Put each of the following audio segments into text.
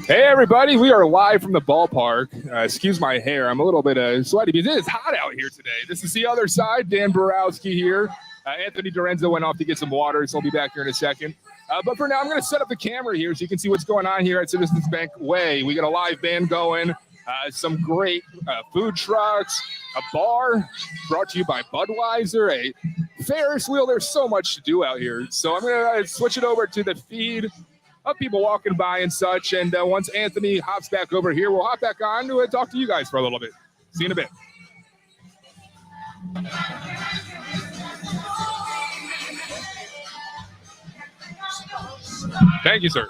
Hey, everybody. We are live from the ballpark. Excuse my hair. I'm a little bit sweaty because it is hot out here today. This is the other side. Dan Borowski here. Anthony DiRenzo went off to get some water, so I'll be back here in a second. But for now, I'm going to set up the camera here so you can see what's going on here at Citizens Bank Way. We got a live band going, some great food trucks, a bar brought to you by Budweiser, a Ferris wheel. There's so much to do out here. So I'm going to switch it over to the feed of people walking by and such. And once Anthony hops back over here, we'll hop back on to talk to you guys for a little bit. See you in a bit. Thank you, sir.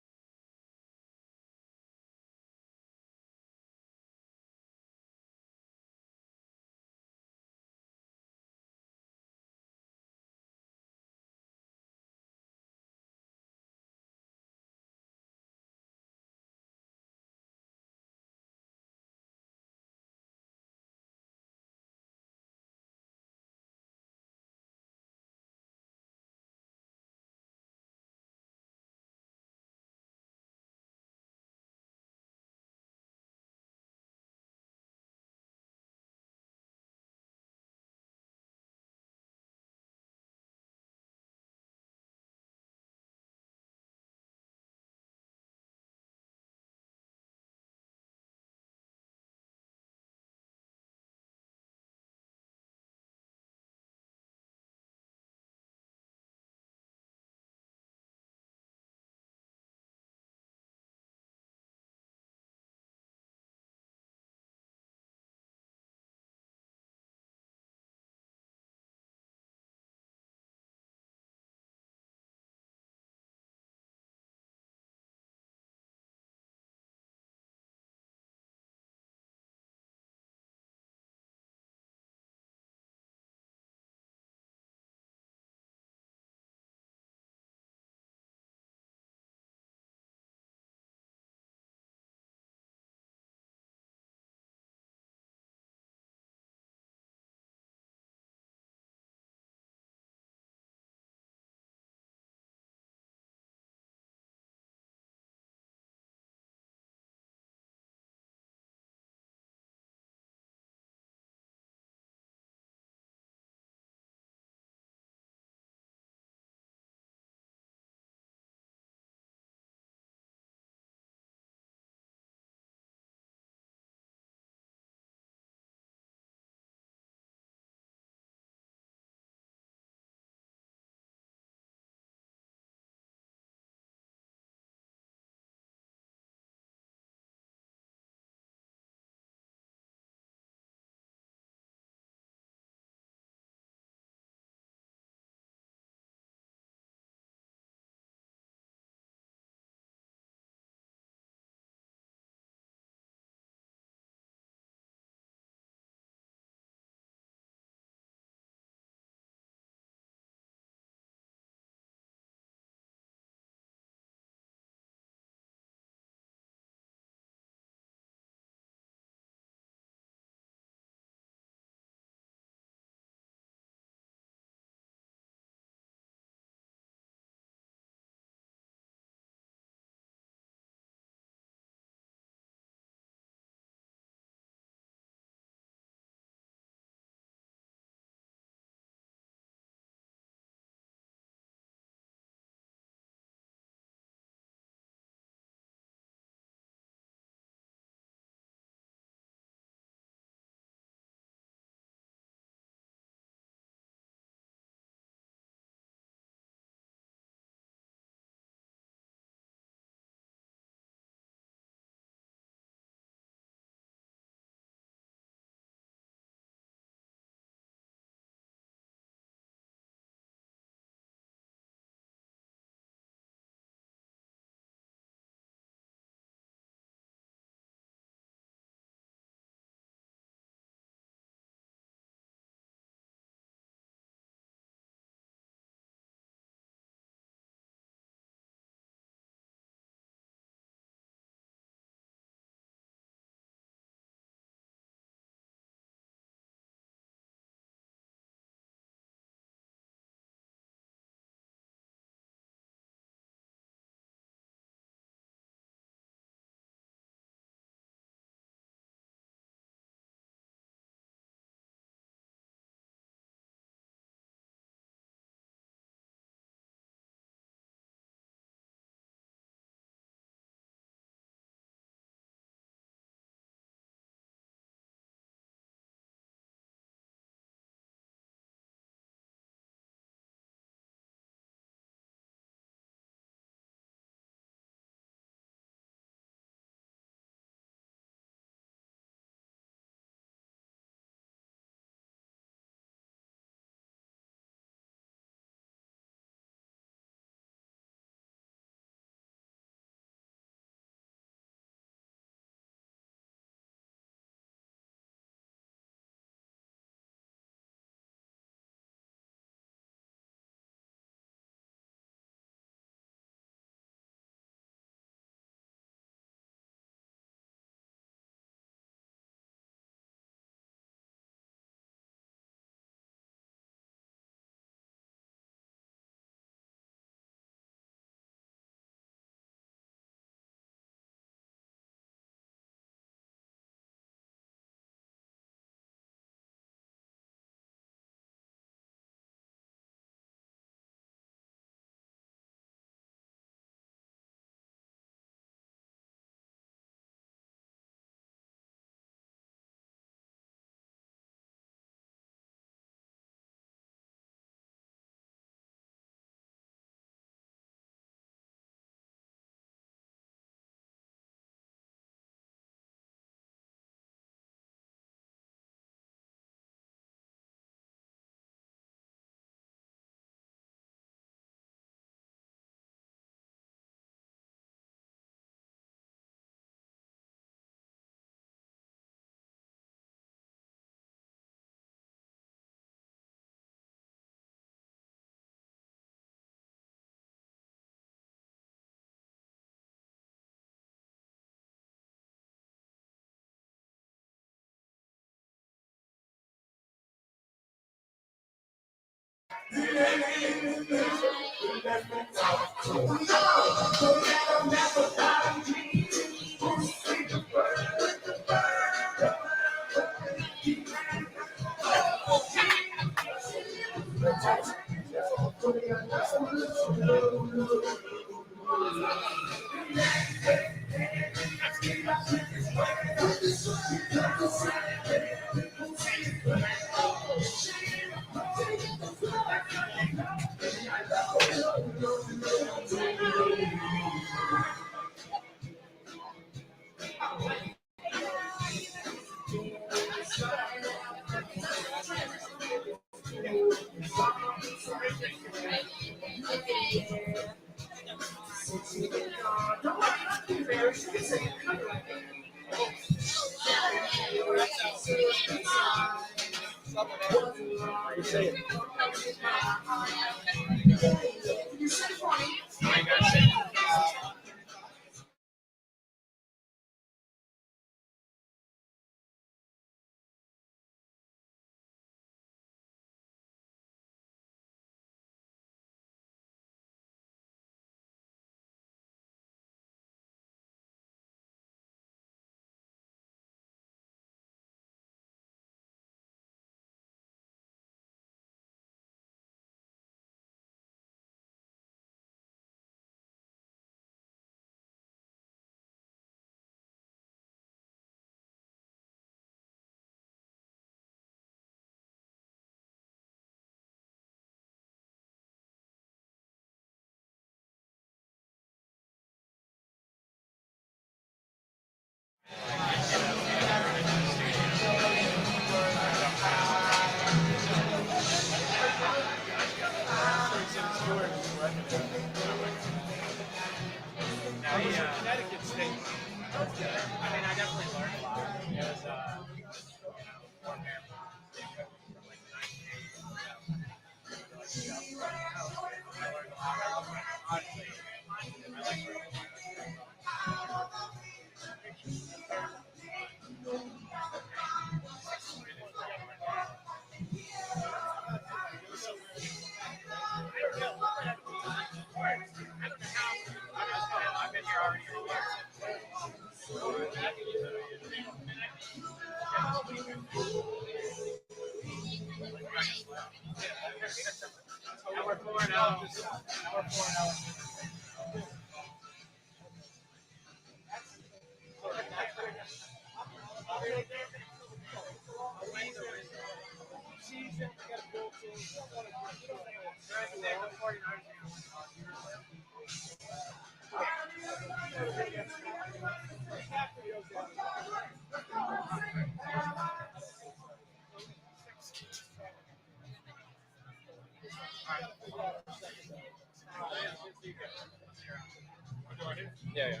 Yeah.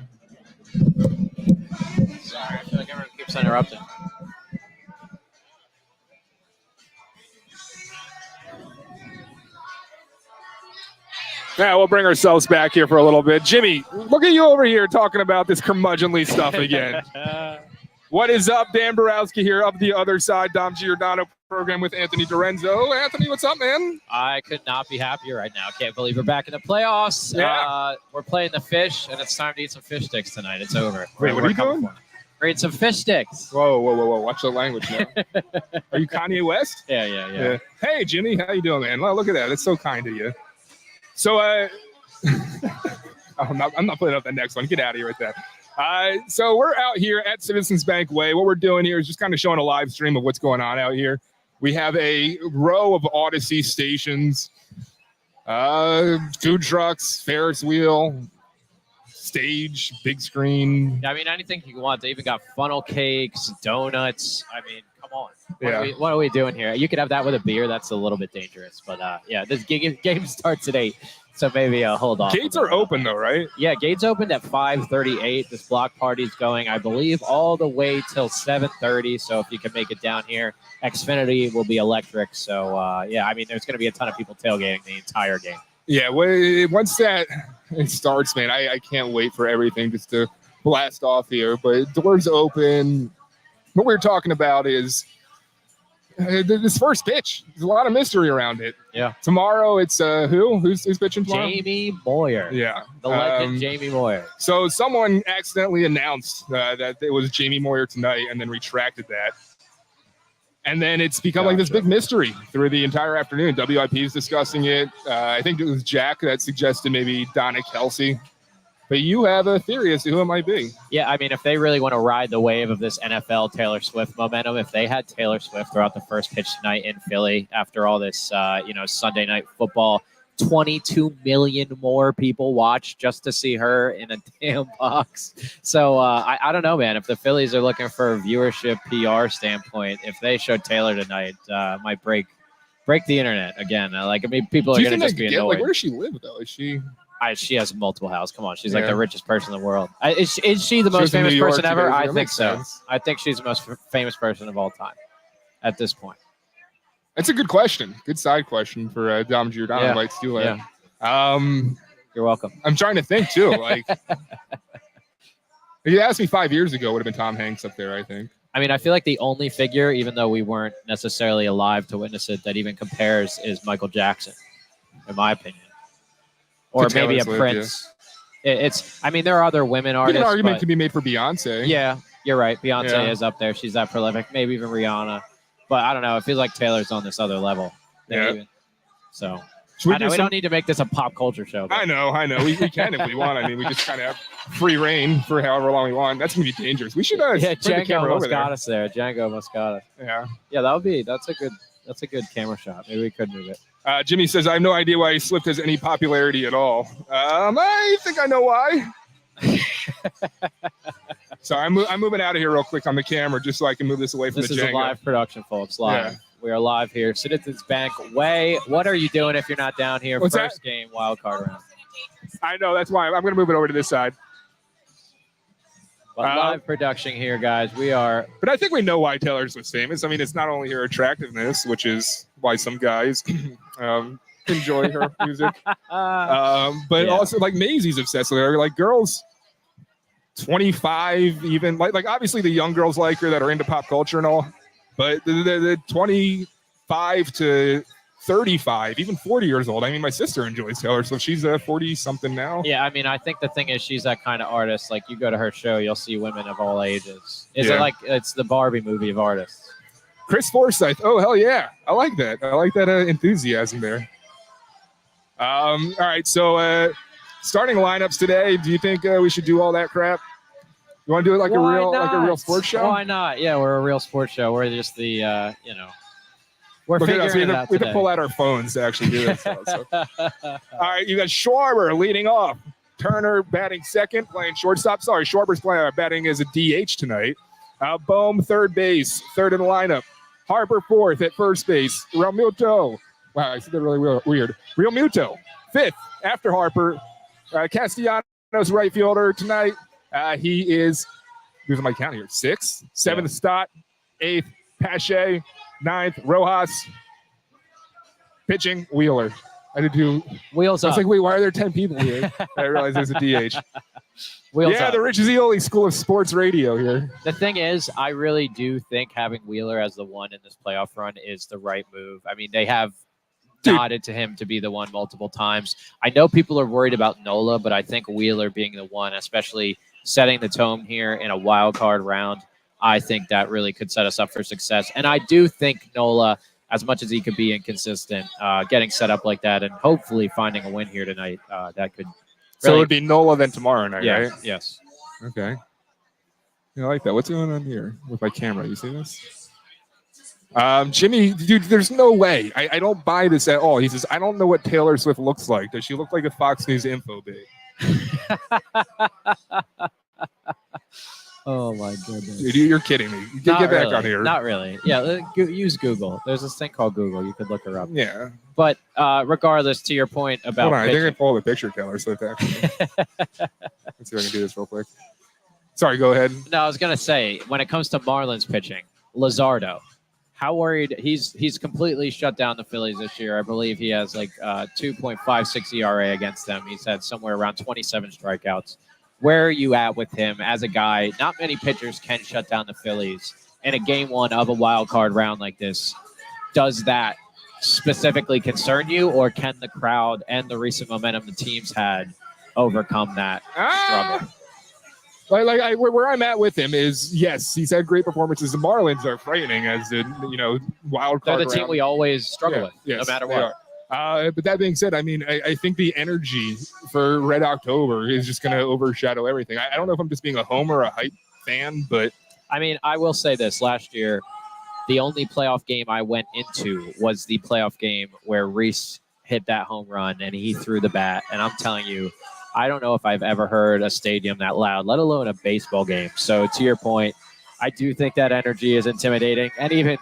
Sorry, I feel like everyone keeps interrupting. Yeah, we'll bring ourselves back here for a little bit. Jimmy, look at you over here talking about this curmudgeonly stuff again. What is up? Dan Borowski here of the Other Side, Dom Giordano program with Anthony DiRenzo. Anthony, what's up, man? I could not be happier right now. Can't believe we're back in the playoffs. Yeah. We're playing the fish, and it's time to eat some fish sticks tonight. It's over. Wait, what are you doing? We're eating some fish sticks. Whoa. Watch the language now. Are you Kanye West? Yeah. Hey, Jimmy, how you doing, man? Well, look at that. That's so kind of you. So, I'm not putting up the next one. Get out of here with that. So we're out here at Citizens Bank Way. What we're doing here is just kind of showing a live stream of what's going on out here. We have a row of Odyssey stations, food trucks, Ferris wheel, stage, big screen. Yeah, I mean, anything you want. They even got funnel cakes, donuts. I mean, come on. What are we doing here? You could have that with a beer. That's a little bit dangerous. But, yeah, this game starts at 8. So maybe hold on. Gates are open, though, right? Yeah, gates opened at 5:38. This block party's going, I believe, all the way till 7:30. So if you can make it down here, Xfinity will be electric. So, yeah, I mean, there's going to be a ton of people tailgating the entire game. Yeah, once that it starts, man, I can't wait for everything just to blast off here. But doors open. What we're talking about is this first pitch, there's a lot of mystery around it. Yeah. Tomorrow, it's who's pitching tomorrow? Jamie Moyer. Yeah. The legend Jamie Moyer. So someone accidentally announced that it was Jamie Moyer tonight and then retracted that. And then it's become like this big mystery through the entire afternoon. WIP is discussing it. I think it was Jack that suggested maybe Donna Kelsey. But you have a theory as to who it might be. Yeah, I mean, if they really want to ride the wave of this NFL Taylor Swift momentum, if they had Taylor Swift throughout the first pitch tonight in Philly after all this, Sunday night football, 22 million more people watch just to see her in a damn box. So I don't know, man. If the Phillies are looking for a viewership PR standpoint, if they showed Taylor tonight, might break the internet again. People are going to just be annoyed. Where does she live, though? Is she... she has multiple houses. Come on, she's like the richest person in the world. Is she the most famous person ever? I think so. Sense. I think she's the most famous person of all time at this point. That's a good question. Good side question for Dom Giordano. Like Stula. Yeah. You're welcome. I'm trying to think too. Like, if you asked me 5 years ago, it would have been Tom Hanks up there, I think. I mean, I feel like the only figure, even though we weren't necessarily alive to witness it, that even compares is Michael Jackson, in my opinion. Or maybe a Prince. Yeah. There are other women artists. An argument can be made for Beyonce. Yeah, you're right. Beyonce is up there. She's that prolific. Maybe even Rihanna. But I don't know. It feels like Taylor's on this other level. Yeah. So we don't need to make this a pop culture show. But. I know. We can if we want. I mean, we just kind of have free reign for however long we want. That's going to be dangerous. We should Django almost got us there. Django almost got us. Yeah. Yeah, that's a good camera shot. Maybe we could move it. Jimmy says, I have no idea why Swift has any popularity at all. I think I know why. So I'm moving out of here real quick on the camera just so I can move this away from the Django. This is a live production, folks. Live. Yeah. We are live here. Citizens Bank Way. What are you doing if you're not down here? What's First that? Game, wild card round. I know. That's why I'm going to move it over to this side. But live production here, guys. We are. But I think we know why Taylor's was famous. I mean, it's not only her attractiveness, which is why some guys enjoy her music, but also like Maisie's obsessed with her. Like girls 25, even like obviously the young girls like her that are into pop culture and all, but the 25 to 35, even 40 years old. I mean, my sister enjoys Taylor, so she's 40 something now. Yeah, I mean, I think the thing is she's that kind of artist. Like you go to her show, you'll see women of all ages. Is it like it's the Barbie movie of artists? Chris Forsyth. Oh, hell yeah. I like that. I like that enthusiasm there. All right, so starting lineups today. Do you think we should do all that crap? You want to do it like a real sports show? Why not? Yeah, we're a real sports show. We're just the we're figuring it out. We have to pull out our phones to actually do this. So. All right, you got Schwarber leading off. Turner batting second, playing shortstop. Sorry, Schwarber's batting as a DH tonight. Bohm third base, third in the lineup. Harper fourth at first base. Realmuto. Wow, I said that really weird. Realmuto fifth after Harper. Castellanos right fielder tonight. He is, here's my count here, sixth. Seventh, Stott. Eighth, Pache. Ninth, Rojas. Pitching, Wheeler. I did do wheels up. I was like, wait, why are there 10 people here? I realized there's a DH. Wheels up. The Rich Zeoli School of Sports Radio here. The thing is, I really do think having Wheeler as the one in this playoff run is the right move. I mean, they have nodded to him to be the one multiple times. I know people are worried about Nola, but I think Wheeler being the one, especially setting the tone here in a wild card round, I think that really could set us up for success. And I do think Nola, as much as he could be inconsistent, getting set up like that and hopefully finding a win here tonight, that could. So it would be Nola then tomorrow night, right? Yes. Okay. I like that. What's going on here with my camera? You see this? Jimmy, dude, there's no way. I don't buy this at all. He says, I don't know what Taylor Swift looks like. Does she look like a Fox News info babe? Oh, my goodness. Dude, you're kidding me. Get back on here. Not really. Yeah, use Google. There's this thing called Google. You could look her up. Yeah. But regardless, to your point about hold on, I think I pulled a picture of Taylor Swift, actually. Let's see if I can do this real quick. Sorry, go ahead. No, I was going to say, when it comes to Marlins pitching, Luzardo, how worried? He's completely shut down the Phillies this year. I believe he has like 2.56 ERA against them. He's had somewhere around 27 strikeouts. Where are you at with him as a guy? Not many pitchers can shut down the Phillies in a game one of a wild card round like this. does that specifically concern you, or can the crowd and the recent momentum the teams had overcome that struggle? Where I'm at with him is, yes, he's had great performances. The Marlins are frightening as the wild card. They're the team we always struggle with, yes, no matter what. But that being said, I mean, I think the energy for Red October is just going to overshadow everything. I don't know if I'm just being a homer or a hype fan, but I mean, I will say this: last year, the only playoff game I went into was the playoff game where Reese hit that home run and he threw the bat. And I'm telling you, I don't know if I've ever heard a stadium that loud, let alone a baseball game. So to your point, I do think that energy is intimidating. And even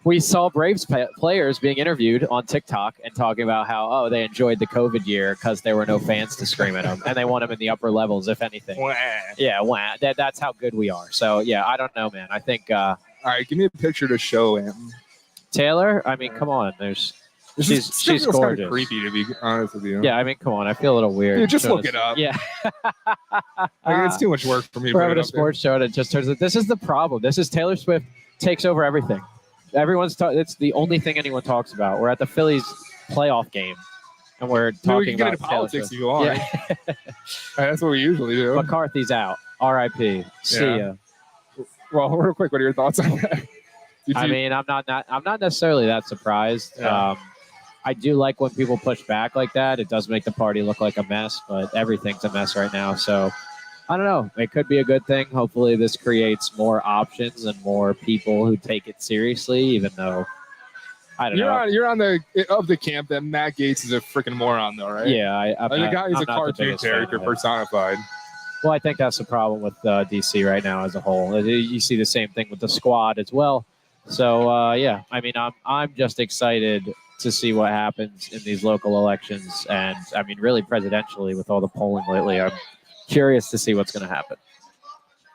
we saw Braves players being interviewed on TikTok and talking about how, they enjoyed the COVID year because there were no fans to scream at them. And they want them in the upper levels, if anything. Wah. Yeah, that's how good we are. So, yeah, I don't know, man. I think all right, give me a picture to show him. Taylor, I mean, come on. She's gorgeous. Kind of creepy, to be honest with you. Yeah, I mean, come on. I feel a little weird. Dude, just look it up. Yeah. It's too much work for me. We're having a sports show, and it just turns out this is the problem. This is Taylor Swift takes over everything. It's the only thing anyone talks about. We're at the Phillies playoff game, and we're talking we can get about into politics Swift. if you want. Yeah. That's what we usually do. McCarthy's out. R.I.P. See ya. Well, real quick, what are your thoughts on that? I mean, I'm not necessarily that surprised. Yeah. I do like when people push back like that. It does make the party look like a mess, but everything's a mess right now. So I don't know. It could be a good thing. Hopefully this creates more options and more people who take it seriously, even though I don't know. You're on the camp that Matt Gaetz is a freaking moron, though, right? Yeah. The guy is a cartoon character personified. Well, I think that's the problem with DC right now as a whole. You see the same thing with the squad as well. So, I mean, I'm just excited to see what happens in these local elections. And, I mean, really presidentially with all the polling lately, I'm curious to see what's going to happen.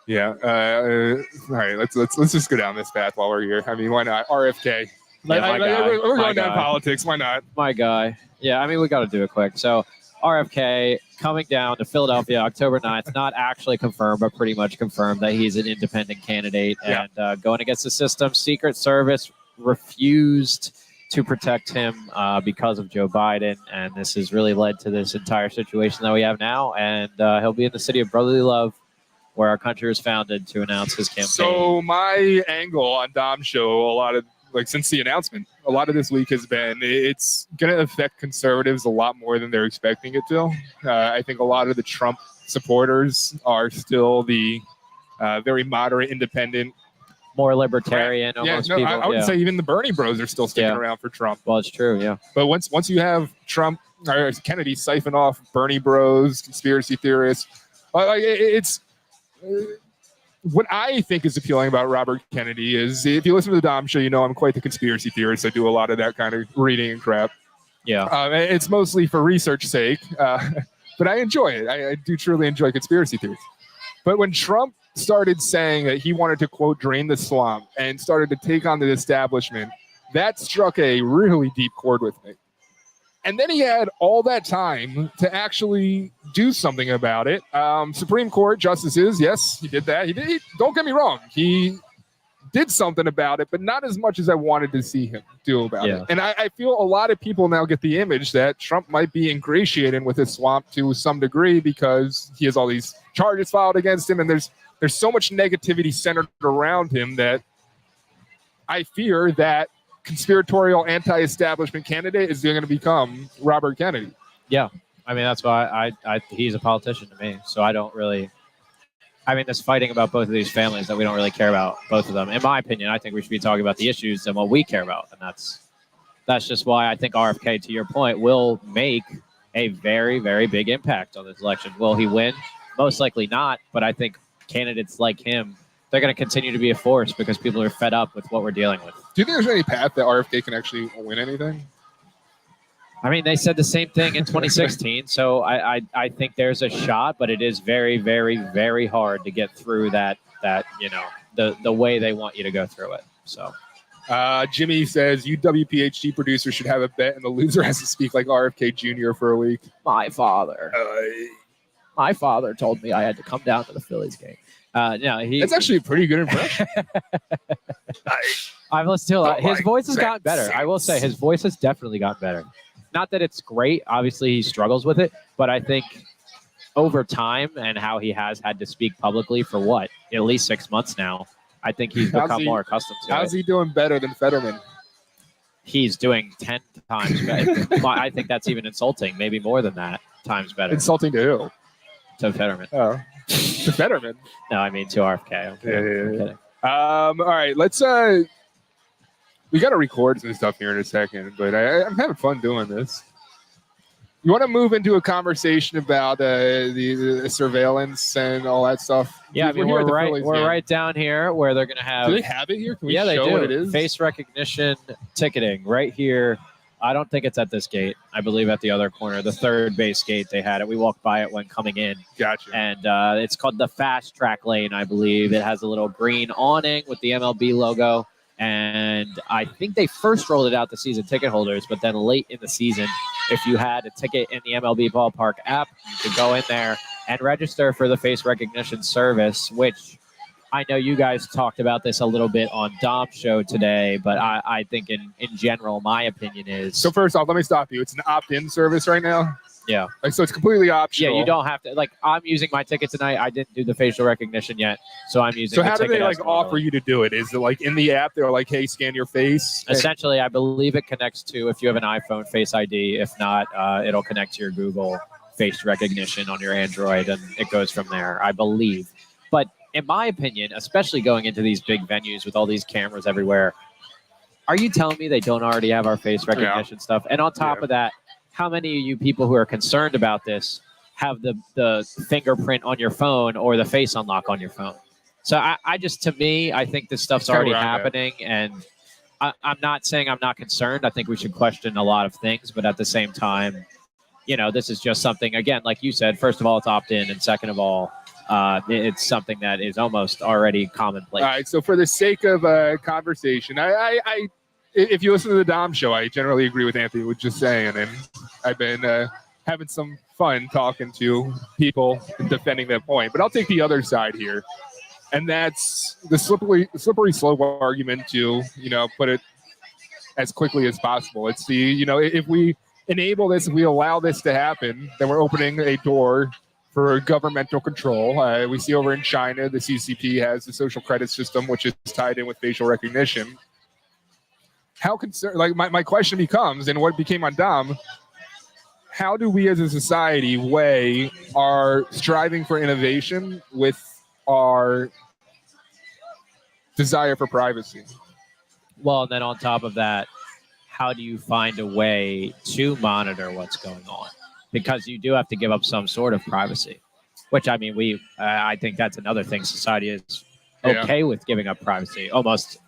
Yeah. All right, let's just go down this path while we're here. I mean, why not? RFK. We're going down politics. Why not? My guy. Yeah, I mean, we got to do it quick. So, RFK coming down to Philadelphia October 9th, not actually confirmed, but pretty much confirmed that he's an independent candidate and going against the system. Secret Service refused to protect him because of Joe Biden, and this has really led to this entire situation that we have now. And he'll be in the city of brotherly love, where our country was founded, to announce his campaign. So my angle on Dom's show, since the announcement, a lot of this week has been it's going to affect conservatives a lot more than they're expecting it to. I think a lot of the Trump supporters are still the very moderate, independent, more libertarian. Almost people. I would say even the Bernie bros are still sticking around for Trump. Well, it's true, yeah. But once you have Trump or Kennedy siphon off Bernie bros, conspiracy theorists, it's what I think is appealing about Robert Kennedy is, if you listen to the Dom show, I'm quite the conspiracy theorist. I do a lot of that kind of reading and crap. Yeah. It's mostly for research sake, but I enjoy it. I do truly enjoy conspiracy theories. But when Trump started saying that he wanted to, quote, drain the swamp and started to take on the establishment, that struck a really deep chord with me. And then he had all that time to actually do something about it. Supreme Court justices, yes, he did that. Don't get me wrong. He did something about it, but not as much as I wanted to see him do about it. And I feel a lot of people now get the image that Trump might be ingratiating with his swamp to some degree because he has all these charges filed against him, and there's so much negativity centered around him that I fear that conspiratorial anti-establishment candidate is going to become Robert Kennedy. Yeah. I mean, that's why he's a politician to me. So I don't really, there's fighting about both of these families that we don't really care about, both of them. In my opinion, I think we should be talking about the issues and what we care about. And that's just why I think RFK, to your point, will make a very, very big impact on this election. Will he win? Most likely not. But I think candidates like him, they're going to continue to be a force because people are fed up with what we're dealing with. Do you think there's any path that RFK can actually win anything? I mean, they said the same thing in 2016, so I think there's a shot, but it is very, very, very hard to get through that the way they want you to go through it. So, Jimmy says UW PhD producer should have a bet, and the loser has to speak like RFK Jr. for a week. My father told me I had to come down to the Phillies game. That's actually a pretty good impression. I've listened to a lot. His voice has gotten better. sense. I will say his voice has definitely gotten better. Not that it's great. Obviously, he struggles with it, but I think over time and how he has had to speak publicly for at least 6 months now, I think he's become more accustomed to it. How's he doing better than Fetterman? He's doing 10 times better. I think that's even insulting. Maybe more than that times better. Insulting to who? To Fetterman. Oh, to Fetterman. No, I mean to RFK. I'm kidding. All right, let's. We got to record some stuff here in a second, but I'm having fun doing this. You want to move into a conversation about the surveillance and all that stuff? Yeah, I mean we're right down here where they're going to have. Do they have it here? Can we they show do. what it is? Face recognition ticketing right here. I don't think it's at this gate. I believe at the other corner, the third base gate, they had it. We walked by it when coming in. Gotcha. And it's called the fast track lane, I believe. It has a little green awning with the MLB logo. And I think they first rolled it out to season ticket holders, but then late in the season, if you had a ticket in the MLB Ballpark app, you could go in there and register for the face recognition service, which I know you guys talked about this a little bit on Dom's show today, but I think in general, my opinion is... So first off, let me stop you. It's an opt-in service right now? Yeah. So it's completely optional. Yeah, you don't have to... I'm using my ticket tonight. I didn't do the facial recognition yet, so I'm using the ticket. So how do they, offer you to do it? Is it, in the app, they're like, hey, scan your face? Essentially, I believe it connects to, if you have an iPhone, Face ID. If not, it'll connect to your Google face recognition on your Android, and it goes from there, I believe. But in my opinion, especially going into these big venues with all these cameras everywhere, are you telling me they don't already have our face recognition stuff? And on top of that, how many of you people who are concerned about this have the fingerprint on your phone or the face unlock on your phone? So I just, to me, I think this stuff's already happening. And I'm not saying I'm not concerned. I think we should question a lot of things. But at the same time, this is just something, again, like you said, first of all, it's opt-in. And second of all, it's something that is almost already commonplace. All right. So for the sake of conversation, if you listen to the Dom show, I generally agree with Anthony was just saying, and I've been having some fun talking to people and defending that point. But I'll take the other side here, and that's the slippery slope argument to put it as quickly as possible. It's if we enable this, if we allow this to happen, then we're opening a door for governmental control. We see over in China, the CCP has the social credit system, which is tied in with facial recognition. How concerned? My question becomes, and what became on Dom, how do we as a society weigh our striving for innovation with our desire for privacy? Well, and then on top of that, how do you find a way to monitor what's going on? Because you do have to give up some sort of privacy, which I mean, I think that's another thing society is okay with giving up privacy, almost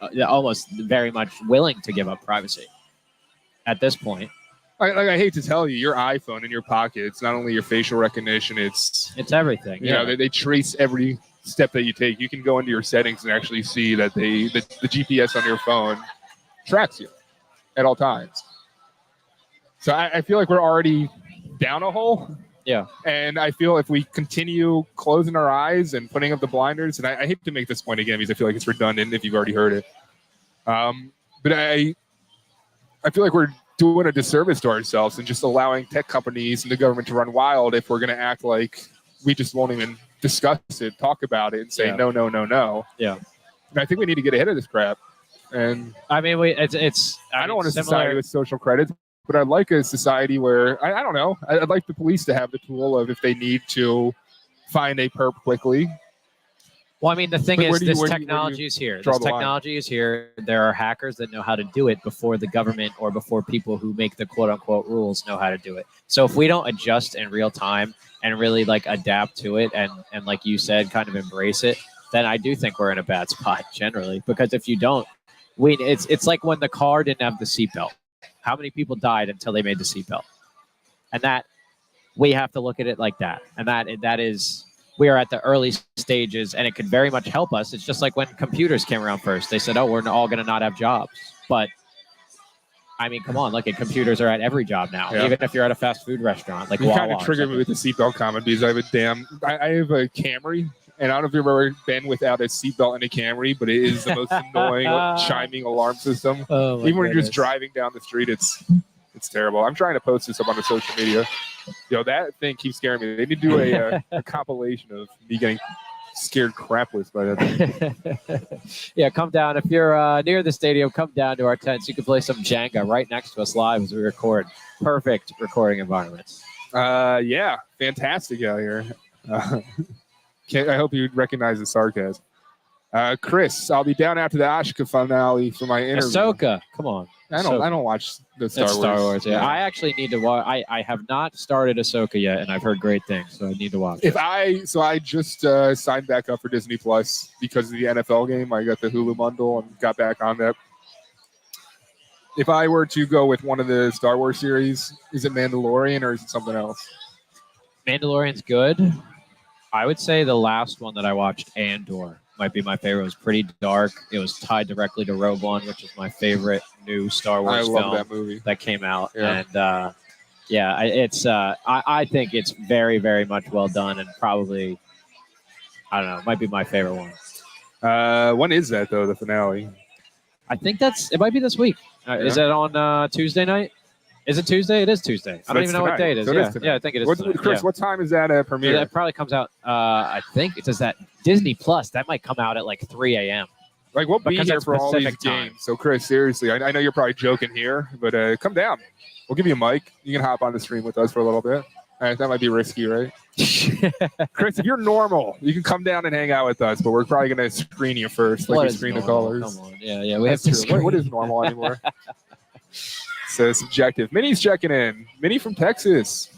very much willing to give up privacy at this point. I hate to tell you, your iPhone in your pocket, it's not only your facial recognition, it's everything. They trace every step that you take. You can go into your settings and actually see that the GPS on your phone tracks you at all times. So I feel like we're already down a hole. Yeah. And I feel if we continue closing our eyes and putting up the blinders, and I hate to make this point again because I feel like it's redundant if you've already heard it. But I feel like we're doing a disservice to ourselves and just allowing tech companies and the government to run wild if we're going to act like we just won't even discuss it, talk about it, and say no. Yeah. And I think we need to get ahead of this crap. And I mean, I don't want a society with social credits, but I'd like a society where I don't know. I'd like the police to have the tool of if they need to find a perp quickly. Well, I mean, the thing is, this technology is here. This technology is here. There are hackers that know how to do it before the government or before people who make the quote unquote rules know how to do it. So if we don't adjust in real time and really adapt to it and like you said, kind of embrace it, then I do think we're in a bad spot generally. Because if you don't, it's like when the car didn't have the seatbelt. How many people died until they made the seatbelt? And that we have to look at it like that. And that is, we are at the early stages, and it could very much help us. It's just like when computers came around first. They said, oh, we're all going to not have jobs. But, I mean, come on. Look, computers are at every job now, even if you're at a fast food restaurant. You kind of triggered me with the seatbelt comment because I have a Camry, and I don't know if you've ever been without a seatbelt in a Camry, but it is the most annoying chiming alarm system. Oh, Even when you're just driving down the street, it's terrible. I'm trying to post this up on the social media. Yo, that thing keeps scaring me. They need to do a compilation of me getting scared crapless by that thing. Yeah, come down. If you're near the stadium, come down to our tents. You can play some Jenga right next to us live as we record. Perfect recording environment. Yeah, fantastic out here. I hope you recognize the sarcasm. Chris, I'll be down after the Ashka finale for my interview. Ahsoka, come on. I don't watch the Star Wars. Yeah. I actually need to watch. I have not started Ahsoka yet, and I've heard great things, so I need to watch. I just signed back up for Disney Plus because of the NFL game. I got the Hulu bundle and got back on that. If I were to go with one of the Star Wars series, is it Mandalorian or is it something else? Mandalorian's good. I would say the last one that I watched, Andor, might be my favorite. It was pretty dark. It was tied directly to Rogue One, which is my favorite new Star Wars film. I love that movie. That came out. Yeah. And I think it's very, very much well done and probably, I don't know, might be my favorite one. When is that, though, the finale? I think it might be this week. Is that on Tuesday night? Is it Tuesday? It is Tuesday. I don't even know what day it is. Yeah, I think it is. Chris, what time is that premiere? Yeah, that probably comes out. I think it says that Disney Plus. That might come out at like 3 a.m. Like, we'll be here for all these games. So, Chris, seriously, I know you're probably joking here, but come down. We'll give you a mic. You can hop on the stream with us for a little bit. All right, that might be risky, right? Chris, if you're normal, you can come down and hang out with us, but we're probably going to screen you first, like we screen the callers. Come on. Yeah, we have to. What is normal anymore? So subjective. Minnie's checking in. Minnie from Texas.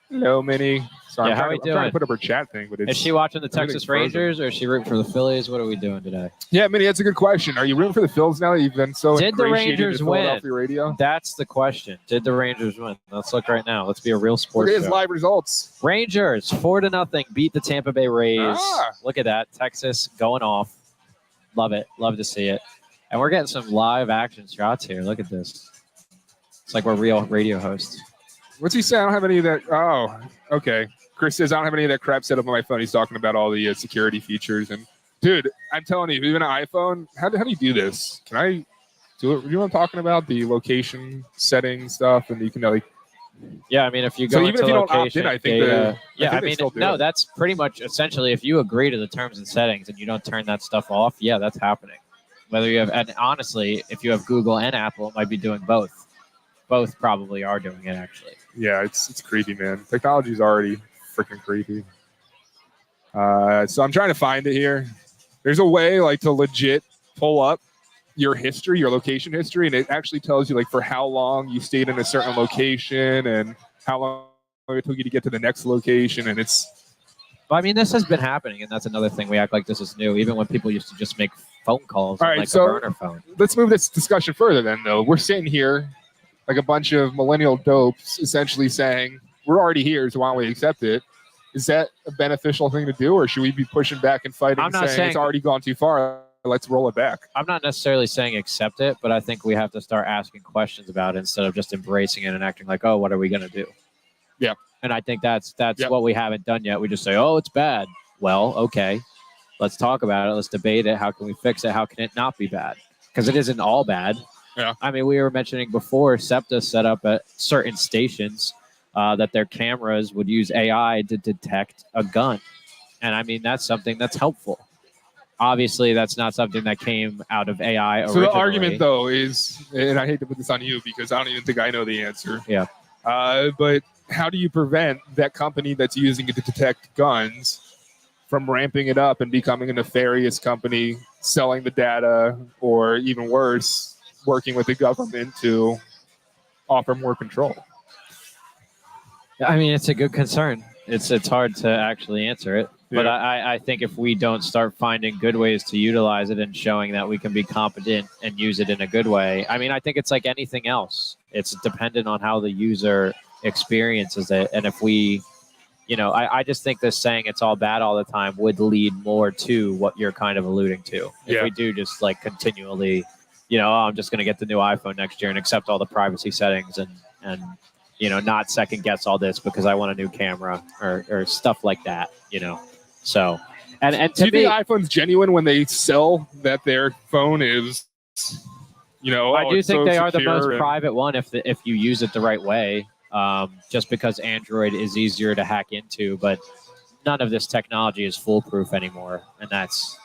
Hello, Minnie. Sorry, I'm trying to put up her chat thing, but is she watching the Texas Rangers or is she rooting for the Phillies? What are we doing today? Yeah, Minnie, that's a good question. Are you rooting for the Phils now that you've been so Did the Rangers win? Philadelphia radio? That's the question. Did the Rangers win? Let's look right now. Let's be a real sports show. Live results. Rangers 4-0 beat the Tampa Bay Rays. Look at that. Texas going off. Love it. Love to see it. And we're getting some live action shots here. Look at this. It's like we're real radio hosts. What's he saying? I don't have any of that. Oh, okay. Chris says, I don't have any of that crap set up on my phone. He's talking about all the security features. And, dude, I'm telling you, even an iPhone, how do you do this? Can I do it? You know what I'm talking about? The location setting stuff. And you can, like... Yeah, I mean, if you go into even if you location, don't opt in, I think no, that's pretty much essentially if you agree to the terms and settings and you don't turn that stuff off, yeah, that's happening. Whether you have, and honestly, if you have Google and Apple, it might be doing both. Both probably are doing it, actually. Yeah, it's creepy, man. Technology's already freaking creepy. So I'm trying to find it here. There's a way, like, to legit pull up your history, your location history, and it actually tells you, like, for how long you stayed in a certain location and how long it took you to get to the next location, and it's... Well, I mean, this has been happening, and that's another thing. We act like this is new, even when people used to just make phone calls on, like, a burner phone. Let's move this discussion further then, though. We're sitting here like a bunch of millennial dopes essentially saying, we're already here, so why don't we accept it? Is that a beneficial thing to do, or should we be pushing back and fighting and saying it's already gone too far, let's roll it back? I'm not necessarily saying accept it, but I think we have to start asking questions about it instead of just embracing it and acting like, oh, what are we going to do? Yeah. And I think that's what we haven't done yet. We just say, oh, it's bad. Well, okay. Let's talk about it. Let's debate it. How can we fix it? How can it not be bad? Because it isn't all bad. Yeah. I mean, we were mentioning before, SEPTA set up at certain stations that their cameras would use AI to detect a gun. And I mean, that's something that's helpful. Obviously, that's not something that came out of AI originally. So the argument, though, is, and I hate to put this on you because I don't even think I know the answer. Yeah. But how do you prevent that company that's using it to detect guns from ramping it up and becoming a nefarious company, selling the data, or even worse, working with the government to offer more control? I mean, it's a good concern. It's hard to actually answer it. But I think if we don't start finding good ways to utilize it and showing that we can be competent and use it in a good way, I mean, I think it's like anything else. It's dependent on how the user experiences it. And if we, I just think this saying it's all bad all the time would lead more to what you're kind of alluding to. If we do just like continually, I'm just going to get the new iPhone next year and accept all the privacy settings and not second guess all this because I want a new camera or stuff like that, So, and Do to you me, think iPhone's genuine when they sell that their phone is, I do think so they are the most secure and- private one if you use it the right way. Just because Android is easier to hack into, but none of this technology is foolproof anymore, and that's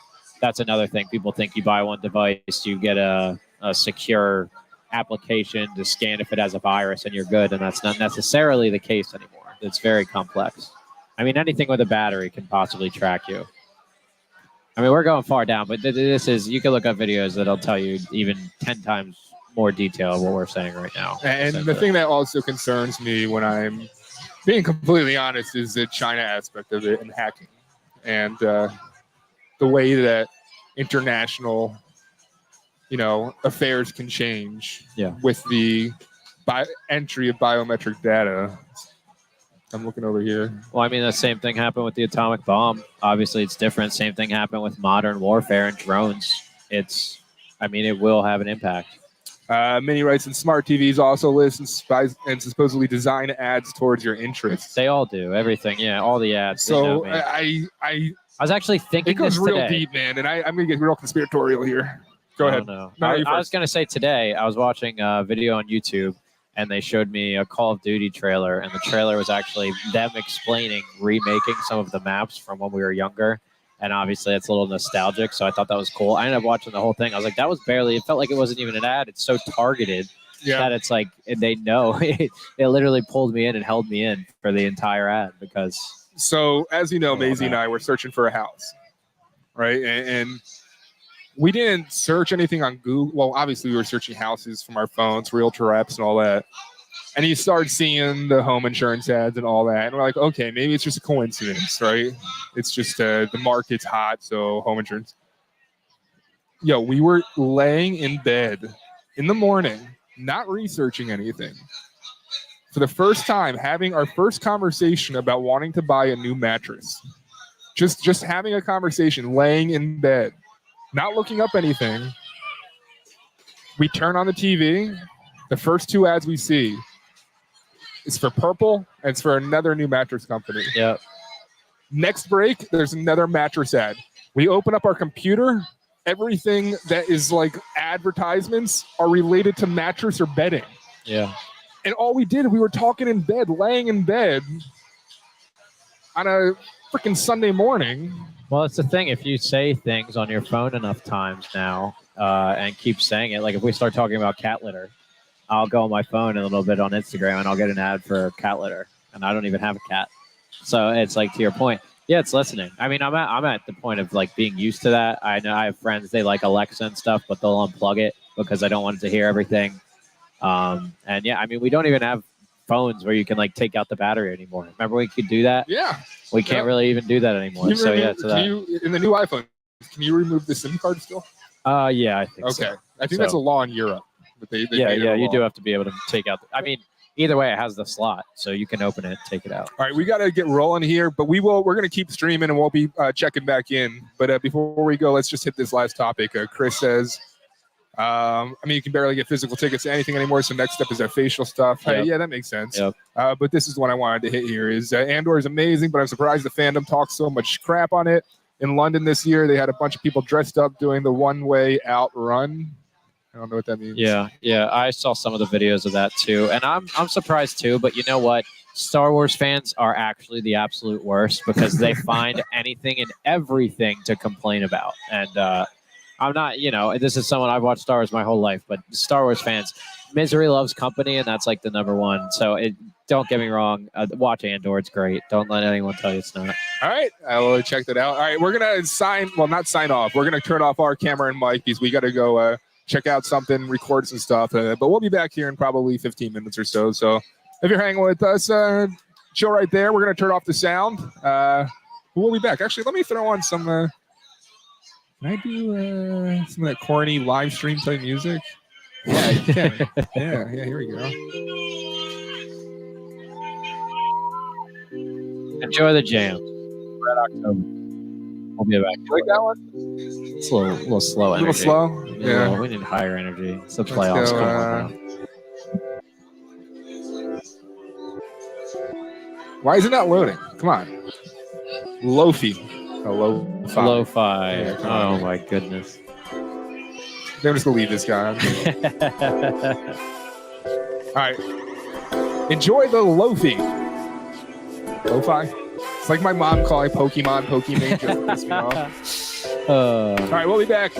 another thing. People think you buy one device, you get a secure application to scan if it has a virus, and you're good, and that's not necessarily the case anymore. It's very complex. I mean, anything with a battery can possibly track you. I mean, we're going far down, but this is, you can look up videos that'll tell you even 10 times more detail of what we're saying right now. And the thing that also concerns me when I'm being completely honest is the China aspect of it and hacking and the way that international, affairs can change with the entry of biometric data. I'm looking over here. Well, I mean, the same thing happened with the atomic bomb. Obviously, it's different. Same thing happened with modern warfare and drones. It will have an impact. Mini writes, and smart TVs also list and supposedly design ads towards your interests. They all do everything. Yeah, all the ads. So I was actually thinking it goes this real today. deep, man, and I'm gonna get real conspiratorial here. Go ahead. No. I was gonna say today I was watching a video on YouTube, and they showed me a Call of Duty trailer, and the trailer was actually them explaining remaking some of the maps from when we were younger. And obviously, it's a little nostalgic, so I thought that was cool. I ended up watching the whole thing. I was like, that was barely, it felt like it wasn't even an ad. It's so targeted that it's like, they know. It literally pulled me in and held me in for the entire ad because. So, as you know, Maisie and I were searching for a house, right? And we didn't search anything on Google. Well, obviously, we were searching houses from our phones, realtor apps, and all that. And you start seeing the home insurance ads and all that. And we're like, okay, maybe it's just a coincidence, right? It's just the market's hot, so home insurance. We were laying in bed in the morning, not researching anything. For the first time, having our first conversation about wanting to buy a new mattress. Just having a conversation, laying in bed, not looking up anything. We turn on the TV. The first two ads we see, it's for Purple, and it's for another new mattress company. Yep. Next break, there's another mattress ad. We open up our computer. Everything that is like advertisements are related to mattress or bedding. Yeah. And all we did, we were talking in bed, laying in bed on a freaking Sunday morning. Well, it's the thing. If you say things on your phone enough times now and keep saying it, like if we start talking about cat litter, I'll go on my phone a little bit on Instagram and I'll get an ad for cat litter, and I don't even have a cat. So it's like, to your point, yeah, it's listening. I mean, I'm at the point of like being used to that. I know I have friends, they like Alexa and stuff, but they'll unplug it because I don't want it to hear everything. And yeah, I mean, we don't even have phones where you can like take out the battery anymore. Remember we could do that? Yeah. We can't really even do that anymore. In the new iPhone, can you remove the SIM card still? Yeah, I think so. Okay. I think that's a law in Europe. But you do have to be able to take out. I mean, either way, it has the slot, so you can open it, take it out. All right, we got to get rolling here, but we're going to keep streaming and we'll be checking back in. But before we go, let's just hit this last topic. Chris says, you can barely get physical tickets to anything anymore, so next step is that facial stuff. Yep. Yeah, that makes sense. Yep. But this is what I wanted to hit here is Andor is amazing, but I'm surprised the fandom talks so much crap on it. In London this year, they had a bunch of people dressed up doing the one-way out run. I don't know what that means. Yeah, I saw some of the videos of that too, and I'm surprised too. But you know what? Star Wars fans are actually the absolute worst because they find anything and everything to complain about. And I'm not, this is someone I've watched Star Wars my whole life, but Star Wars fans, misery loves company, and that's like the number one. So don't get me wrong, watch Andor, it's great. Don't let anyone tell you it's not. All right, I will check that out. All right, we're gonna not sign off. We're gonna turn off our camera and mic because we got to go. Check out something, record some stuff. But we'll be back here in probably 15 minutes or so. So if you're hanging with us, chill right there. We're going to turn off the sound. We'll be back. Actually, let me throw on some... can I do some of that corny live stream type music? Yeah, you can. yeah, here we go. Enjoy the jam. Red October. We'll be back. You like that one? It's a little slow energy. A little slow? Yeah. We need higher energy. It's the playoffs going on now. Why is it not loading? Come on. Lofi. A lo-fi. Lo-fi. Yeah, Oh my goodness. I'm just gonna leave this guy. All right. Enjoy the lo-fi. Lo-fi. It's like my mom calling Pokemon just to piss me off. All right, we'll be back.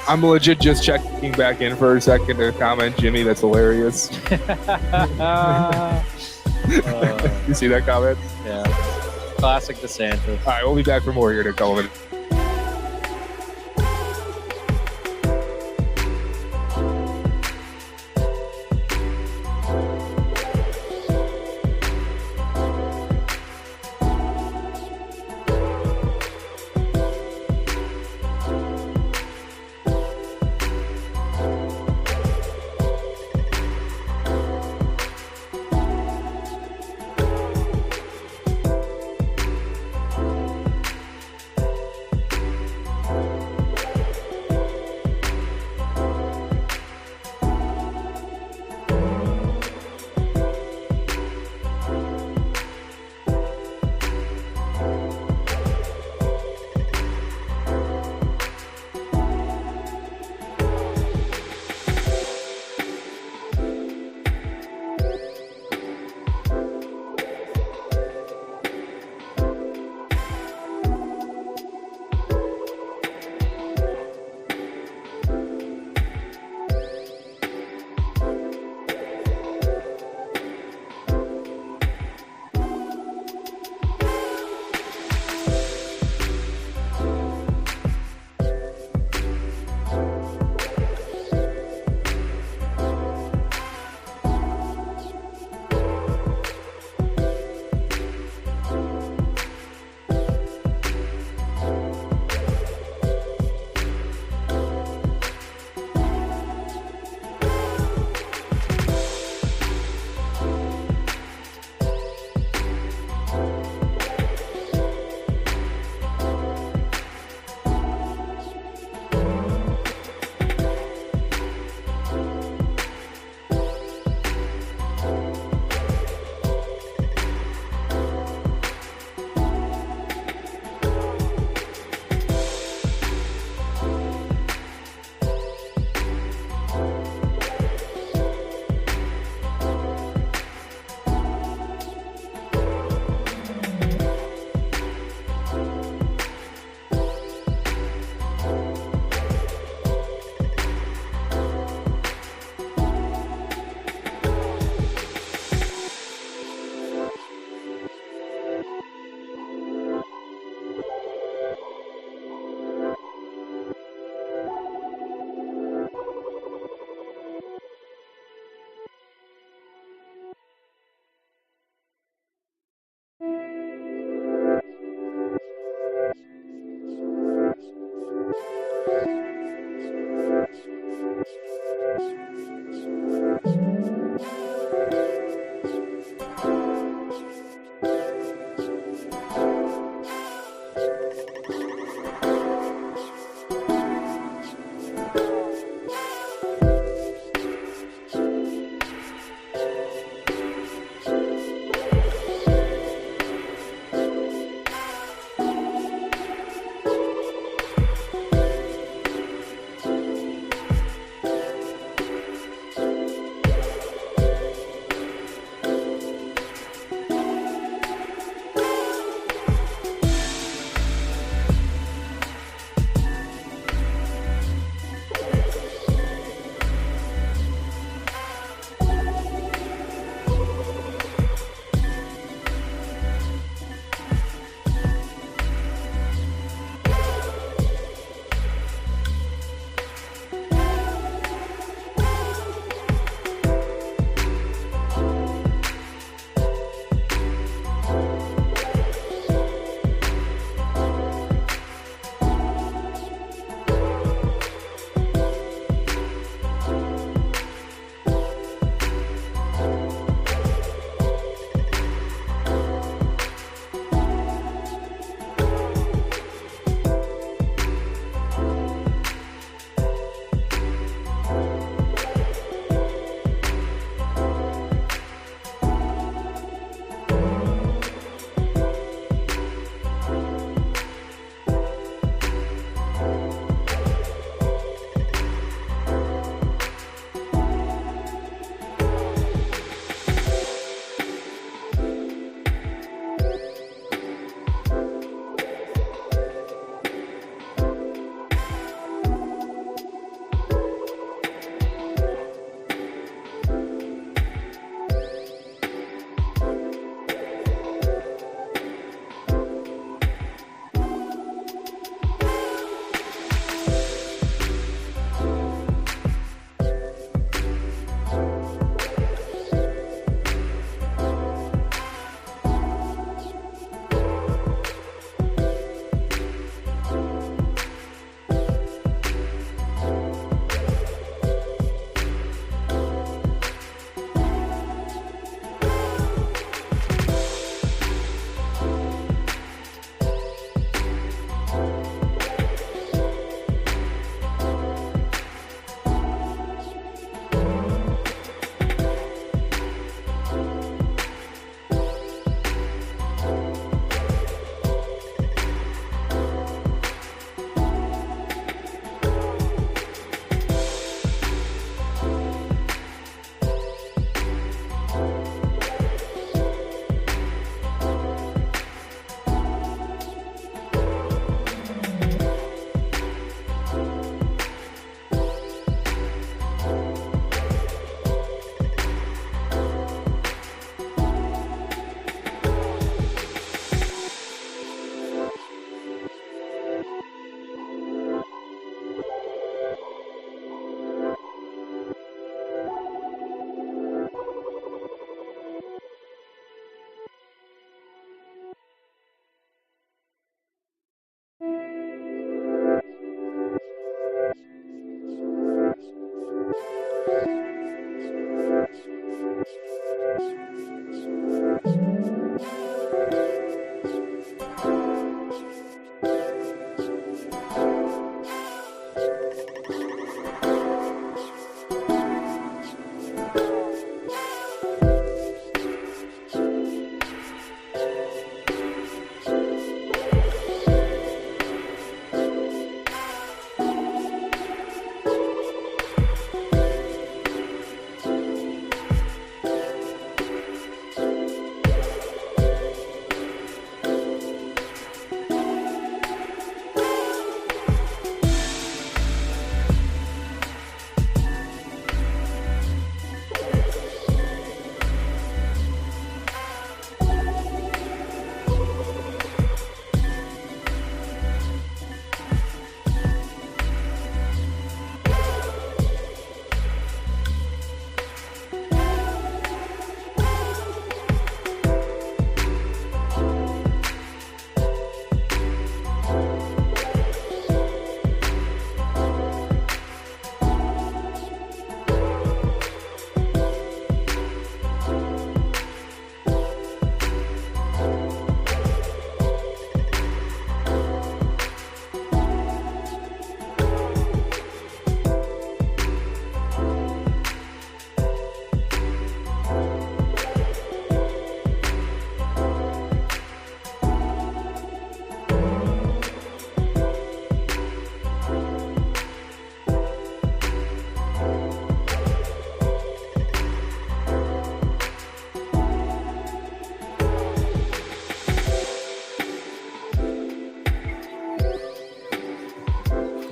I'm legit just checking back in for a second to comment, Jimmy. That's hilarious. You see that comment? Yeah. Classic DeSantis. All right, we'll be back for more here in a couple minutes.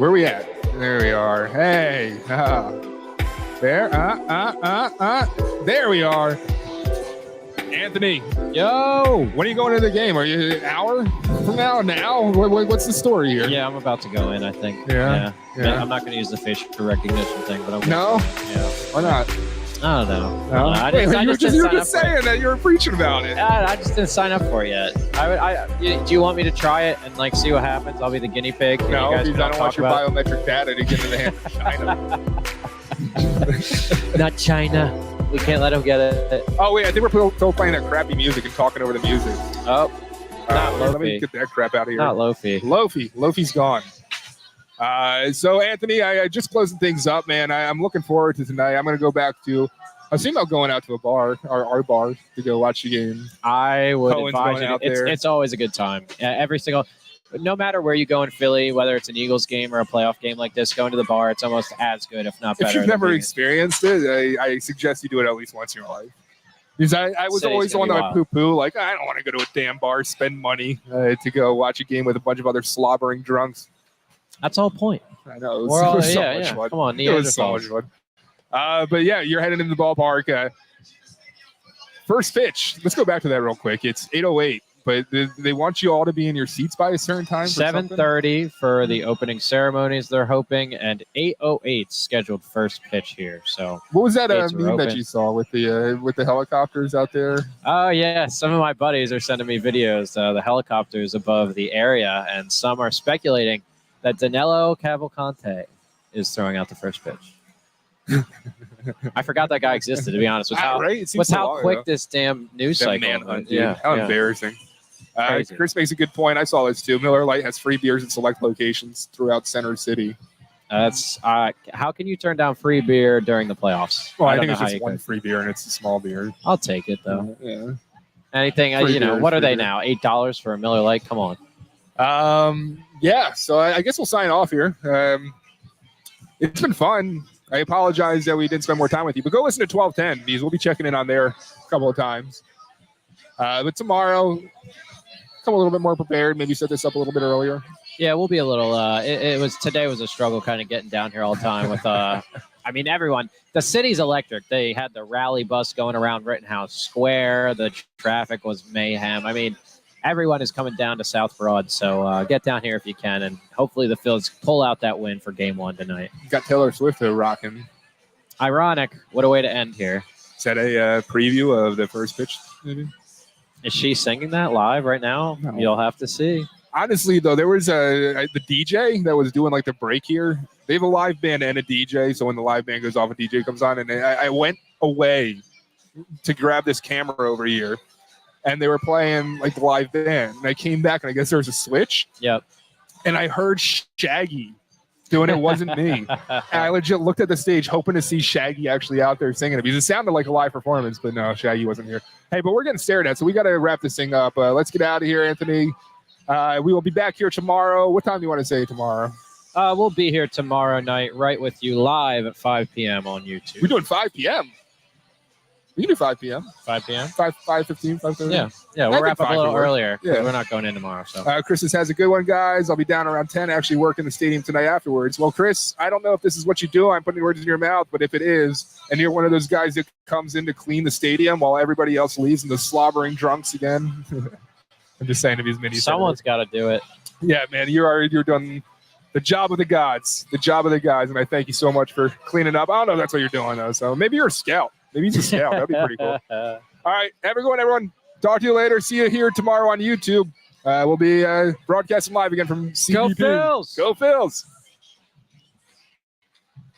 Where we at? There we are. Hey. There. There we are. Anthony. Yo. When are you going into the game? Are you an hour from now? What's the story here? Yeah, I'm about to go in, I think. Yeah. I'm not going to use the facial recognition thing, but I'm No? Yeah. Why not? I don't know. No? I You were just saying that. You were preaching about it. I just didn't sign up for it yet. Do you want me to try it and like see what happens? I'll be the guinea pig. And No, you guys because I can don't want talk your about biometric data to get in the hands of China. Not China. We can't let him get it. Oh, wait, I think we're still playing that crappy music and talking over the music. Oh, not let me Lofi. get that crap out of here. Not Lofi. Lofi's gone. So, Anthony, I just closing things up, man. I'm looking forward to tonight. I'm going to go back to, I was thinking about going out to a bar, our bar, to go watch the game. I would Cohen's advise going you. out there. It's always a good time. No matter where you go in Philly, whether it's an Eagles game or a playoff game like this, going to the bar, it's almost as good, if not better. If you've never experienced it, I suggest you do it at least once in your life. Because I was always the one that would poo-poo, like, I don't want to go to a damn bar, spend money to go watch a game with a bunch of other slobbering drunks. That's the whole point. I know. It was so much fun. Come on, it was so much fun. But yeah, you're heading into the ballpark. First pitch. Let's go back to that real quick. It's 8:08, but they want you all to be in your seats by a certain time. 7:30 for the opening ceremonies. They're hoping, and 8:08 scheduled first pitch here. So what was that meme that you saw with the helicopters out there? Oh yeah, some of my buddies are sending me videos. The helicopters above the area, and some are speculating that Danilo Cavalcante is throwing out the first pitch. I forgot that guy existed, to be honest. With how quick this damn news cycle. How embarrassing. Chris makes a good point. I saw this too. Miller Lite has free beers at select locations throughout Center City. That's how can you turn down free beer during the playoffs? Well, I think it's just one free beer and it's a small beer. I'll take it though. Yeah. Anything, what are they now? $8 for a Miller Lite? Come on. Yeah. So I guess we'll sign off here. It's been fun. I apologize that we didn't spend more time with you, but go listen to 1210 because we'll be checking in on there a couple of times. But tomorrow, come a little bit more prepared. Maybe set this up a little bit earlier. Yeah, we'll be a little. Today was a struggle, kind of getting down here all the time with. Everyone. The city's electric. They had the rally bus going around Rittenhouse Square. The traffic was mayhem. Everyone is coming down to South Broad, so get down here if you can, and hopefully the Phils pull out that win for Game 1 tonight. Got Taylor Swift rocking. Ironic. What a way to end here. Is that a preview of the first pitch, maybe? Is she singing that live right now? No. You'll have to see. Honestly, though, there was the DJ that was doing like the break here. They have a live band and a DJ, so when the live band goes off, a DJ comes on, and I went away to grab this camera over here. And they were playing like the live band. And I came back, and I guess there was a switch. Yep. And I heard Shaggy doing it. Wasn't me. And I legit looked at the stage, hoping to see Shaggy actually out there singing it because it sounded like a live performance, but no, Shaggy wasn't here. Hey, but we're getting stared at, so we got to wrap this thing up. Let's get out of here, Anthony. We will be back here tomorrow. What time do you want to say tomorrow? We'll be here tomorrow night, right with you live at 5 p.m. on YouTube. We're doing 5 p.m. We can do 5 p.m. 5 p.m. 5:15, 5:30. Yeah. We'll wrap up a little earlier. Yeah, we're not going in tomorrow. So Chris has a good one, guys. I'll be down around 10. Actually, work in the stadium tonight afterwards. Well, Chris, I don't know if this is what you do. I'm putting words in your mouth, but if it is, and you're one of those guys that comes in to clean the stadium while everybody else leaves and the slobbering drunks again, I'm just saying to be as many. Someone's got to do it. Yeah, man, you're doing the job of the gods, and I thank you so much for cleaning up. I don't know if that's what you're doing though. So maybe you're a scout. Maybe he's a scout. That'd be pretty cool. All right, everyone. Talk to you later. See you here tomorrow on YouTube. We'll be broadcasting live again from CBP. Go Phils! Go Phils!